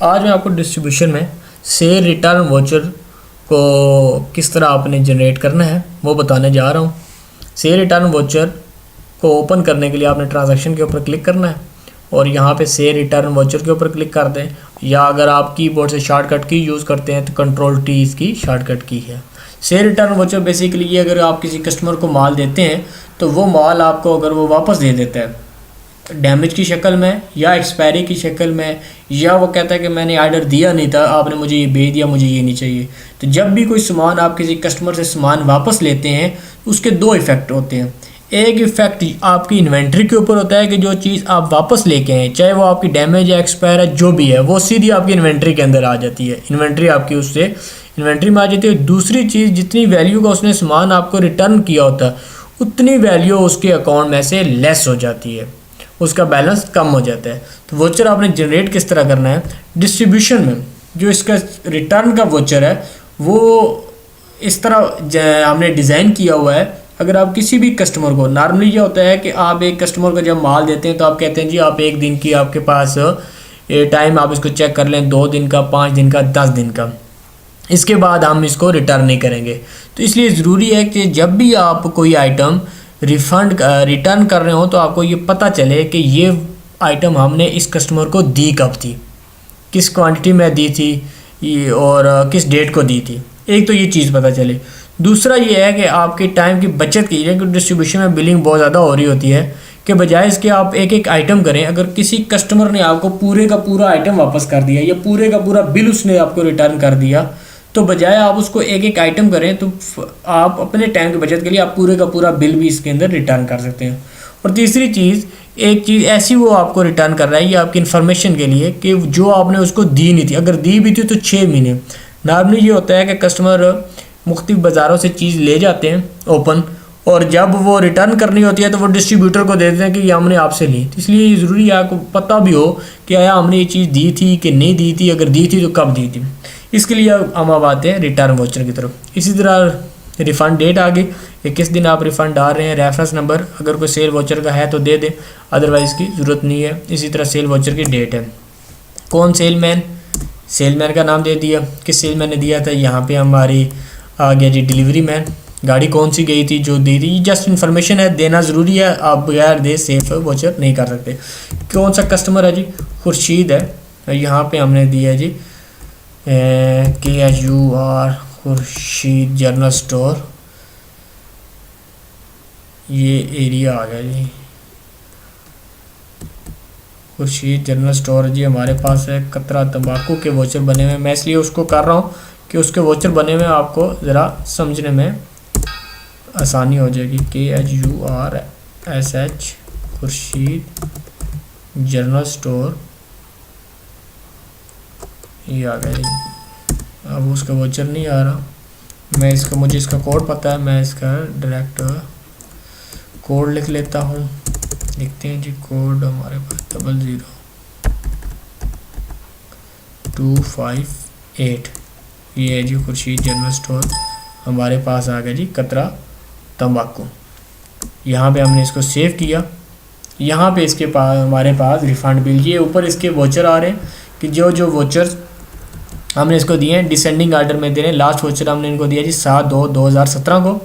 आज मैं आपको डिस्ट्रीब्यूशन में सेल रिटर्न वाउचर को किस तरह आपने जनरेट करना है वो बताने जा रहा हूँ। सेल रिटर्न वाउचर को ओपन करने के लिए आपने ट्रांजैक्शन के ऊपर क्लिक करना है और यहाँ पे सेल रिटर्न वाउचर के ऊपर क्लिक कर दें, या अगर आप कीबोर्ड से शॉर्टकट की यूज़ करते हैं तो कंट्रोल टी इसकी शॉर्टकट की है। सेल रिटर्न वाउचर बेसिकली ये, अगर आप किसी कस्टमर को माल देते हैं तो वो माल आपको अगर वो वापस दे देता है डैमेज की शक्ल में या एक्सपायरी की शक्ल में, या वो कहता है कि मैंने आर्डर दिया नहीं था, आपने मुझे ये भेज दिया, मुझे ये नहीं चाहिए। तो जब भी कोई सामान आप किसी कस्टमर से सामान वापस लेते हैं उसके दो इफ़ेक्ट होते हैं। एक इफ़ेक्ट आपकी इन्वेंट्री के ऊपर होता है कि जो चीज़ आप वापस लेके आए, चाहे वो आपकी डैमेज या एक्सपायर है, जो भी है वो सीधी आपकी इन्वेंट्री के अंदर आ जाती है, इन्वेंट्री आपकी उससे इन्वेंट्री में आ जाती है। दूसरी चीज़, जितनी वैल्यू का उसने सामान आपको रिटर्न किया होता है उतनी वैल्यू उसके अकाउंट में से लेस हो जाती है, उसका बैलेंस कम हो जाता है। तो वोचर आपने जनरेट किस तरह करना है, डिस्ट्रीब्यूशन में जो इसका रिटर्न का वोचर है वो इस तरह हमने डिज़ाइन किया हुआ है। अगर आप किसी भी कस्टमर को, नॉर्मली ये होता है कि आप एक कस्टमर को जब माल देते हैं तो आप कहते हैं जी आप एक दिन की आपके पास टाइम, आप इसको चेक कर लें, 2 दिन का, 5 दिन का, 10 दिन का, इसके बाद हम इसको रिटर्न नहीं करेंगे। तो इसलिए ज़रूरी है कि जब भी आप कोई आइटम रिटर्न कर रहे हो तो आपको ये पता चले कि ये आइटम हमने इस कस्टमर को दी कब थी, किस क्वांटिटी में दी थी और किस डेट को दी थी। एक तो ये चीज़ पता चले। दूसरा ये है कि आपके टाइम की बचत कीजिए, क्योंकि डिस्ट्रीब्यूशन में बिलिंग बहुत ज़्यादा हो रही होती है, कि बजाय इसके आप एक एक आइटम करें। अगर किसी कस्टमर ने आपको पूरे का पूरा आइटम वापस कर दिया या पूरे का पूरा बिल उसने आपको रिटर्न कर दिया, तो बजाय आप उसको एक एक आइटम करें तो आप अपने टाइम की बचत के लिए आप पूरे का पूरा बिल भी इसके अंदर रिटर्न कर सकते हैं। और तीसरी चीज़, एक चीज़ ऐसी वो आपको रिटर्न कर रहा है, ये आपकी इन्फॉर्मेशन के लिए, कि जो आपने उसको दी नहीं थी, अगर दी भी थी तो 6 महीने। नॉर्मली ये होता है कि कस्टमर मुख्तलिफ बाज़ारों से चीज़ ले जाते हैं ओपन, और जब वो रिटर्न करनी होती है तो वो डिस्ट्रीब्यूटर को दे देते हैं कि ये हमने आपसे ली। तो इसलिए ज़रूरी है आपको पता भी हो कि आया हमने ये चीज़ दी थी कि नहीं दी थी, अगर दी थी तो कब दी थी। इसके लिए हम अब आते हैं रिटर्न वाउचर की तरफ। इसी तरह रिफ़ंड डेट आ गई कि किस दिन आप रिफ़ंड डाल रहे हैं, रेफरेंस नंबर अगर कोई सेल वाउचर का है तो दे दें, अदरवाइज़ की ज़रूरत नहीं है। इसी तरह सेल वाउचर की डेट है, कौन सेलमैन, सेलमैन का नाम दे दिया, किस सेलमैन ने दिया था। यहाँ पे हमारी आ गया जी डिलीवरी मैन, गाड़ी कौन सी गई थी, जो दी थी। जस्ट इन्फॉर्मेशन है, देना ज़रूरी है, आप बगैर दे सेफ वाउचर नहीं कर सकते। कौन सा कस्टमर है जी, खुर्शीद है। यहाँ पे हमने दिया जी KHUR खुर्शीद जनरल स्टोर, ये एरिया आ गया जी, खुर्शीद जनरल स्टोर जी हमारे पास है। कतरा तंबाकू के वाउचर बने हुए, मैं इसलिए उसको कर रहा हूँ कि उसके वाउचर बने हुए आपको ज़रा समझने में आसानी हो जाएगी। KHURSH खुर्शीद जनरल स्टोर, ये आ गया जी। अब उसका वाउचर नहीं आ रहा, मैं इसका, मुझे इसका कोड पता है, मैं इसका डायरेक्ट कोड लिख लेता हूँ। लिखते हैं जी कोड हमारे पास 00258, ये है जी खुर्शीद जनरल स्टोर हमारे पास आ गया जी, कतरा तंबाकू। यहाँ पे हमने इसको सेव किया। यहाँ पे इसके पास हमारे पास रिफ़ंड बिल, ये ऊपर इसके वाउचर आ रहे हैं कि जो जो वाउचर हमने इसको दिए हैं डिसेंडिंग आर्डर में दे रहे हैं। लास्ट वाउचर हमने इनको दिया जी 7/2/2017 को,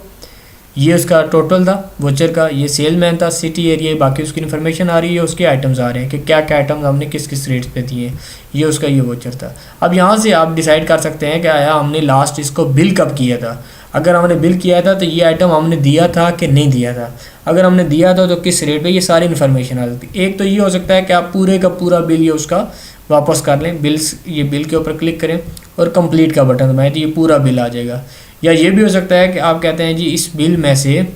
ये उसका टोटल था वाउचर का। ये सेलमैन था, सिटी एरिया, बाकी उसकी इन्फॉर्मेशन आ रही है, उसके आइटम्स आ रहे हैं कि क्या क्या आइटम्स हमने किस किस रेट्स पे दिए हैं, ये उसका ये वाउचर था। अब यहाँ से आप डिसाइड कर सकते हैं कि आया हमने लास्ट इसको बिल कब किया था। अगर हमने बिल किया था तो ये आइटम हमने दिया था कि नहीं दिया था, अगर हमने दिया था तो किस रेट पे, ये सारी इन्फॉर्मेशन आ सकती है। एक तो ये हो सकता है कि आप पूरे का पूरा बिल ये उसका वापस कर लें, बिल्स, ये बिल के ऊपर क्लिक करें और कंप्लीट का बटन दबाएं तो ये पूरा बिल आ जाएगा। या ये भी हो सकता है कि आप कहते हैं जी इस बिल में से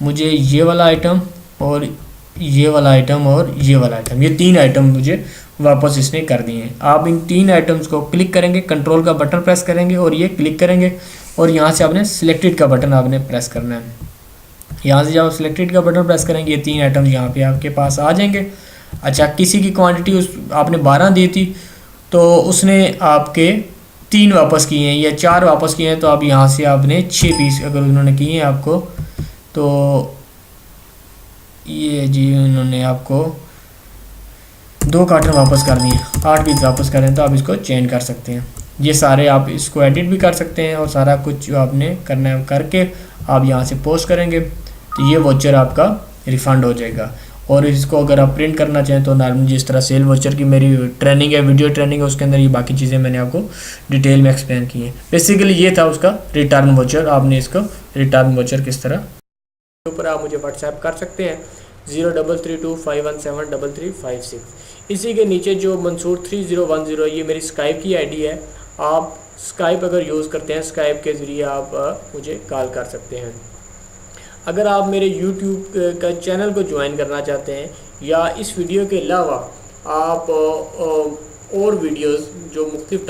मुझे ये वाला आइटम और ये वाला आइटम और ये वाला आइटम, ये 3 आइटम मुझे वापस इसने कर दिए हैं। आप इन 3 आइटम्स को क्लिक करेंगे, कंट्रोल का बटन प्रेस करेंगे और ये क्लिक करेंगे, और यहाँ से आपने सिलेक्टेड का बटन आपने प्रेस करना है। यहाँ से जब आप सिलेक्टेड का बटन प्रेस करेंगे ये 3 आइटम्स यहाँ पे आपके पास आ जाएंगे। अच्छा, किसी की क्वांटिटी उस आपने 12 दी थी तो उसने आपके 3 वापस किए हैं या 4 वापस किए हैं, तो आप यहाँ से आपने 6 पीस अगर उन्होंने किए हैं आपको, तो ये जी उन्होंने आपको 2 कार्टन वापस कर दिए, 8 पीस वापस करें तो आप इसको चेंज कर सकते हैं। ये सारे आप इसको एडिट भी कर सकते हैं और सारा कुछ जो आपने करना है करके आप यहाँ से पोस्ट करेंगे तो ये वोचर आपका रिफ़ंड हो जाएगा। और इसको अगर आप प्रिंट करना चाहें तो नॉर्मल जिस तरह सेल वोचर की मेरी ट्रेनिंग है, वीडियो ट्रेनिंग है, उसके अंदर ये बाकी चीज़ें मैंने आपको डिटेल में एक्सप्लेन की हैं। बेसिकली ये था उसका रिटर्न वोचर। आपने इसको रिटर्न वोचर किस तरह ऊपर आप मुझे व्हाट्सएप कर सकते हैं 033251733356। इसी के नीचे जो मंसूर 3010 ये मेरी स्काइप की आईडी है। आप स्काइप अगर यूज़ करते हैं, स्काइप के ज़रिए आप मुझे कॉल कर सकते हैं। अगर आप मेरे यूट्यूब का चैनल को ज्वाइन करना चाहते हैं या इस वीडियो के अलावा आप और वीडियोस जो मुख्तलिफ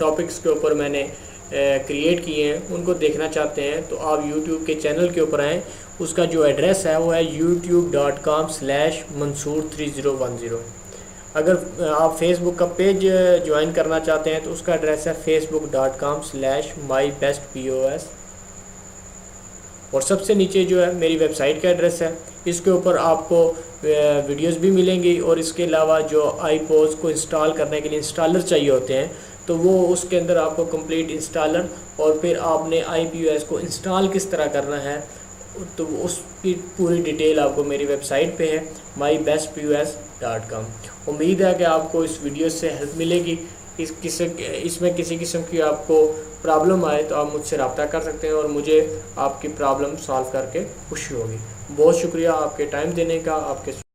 टॉपिक्स के ऊपर मैंने क्रिएट किए हैं उनको देखना चाहते हैं तो आप यूट्यूब के चैनल के ऊपर आएँ। उसका जो एड्रेस है वो है youtube.com/mansoor3010। अगर आप फेसबुक का पेज ज्वाइन करना चाहते हैं तो उसका एड्रेस है facebook.com/mybestpos। और सबसे नीचे जो है मेरी वेबसाइट का एड्रेस है। इसके ऊपर आपको वीडियोस भी मिलेंगी और इसके अलावा जो आईपोज को इंस्टॉल करने के लिए इंस्टॉलर चाहिए होते हैं तो वो उसके अंदर आपको कंप्लीट इंस्टॉलर और फिर आपने IPOS को इंस्टॉल किस तरह करना है तो उसकी पूरी डिटेल आपको मेरी वेबसाइट पे है mybestpos.com। उम्मीद है कि आपको इस वीडियो से हेल्प मिलेगी। इसमें किसी किस्म की आपको प्रॉब्लम आए तो आप मुझसे रब्ता कर सकते हैं और मुझे आपकी प्रॉब्लम सॉल्व करके खुशी होगी। बहुत शुक्रिया आपके टाइम देने का। आपके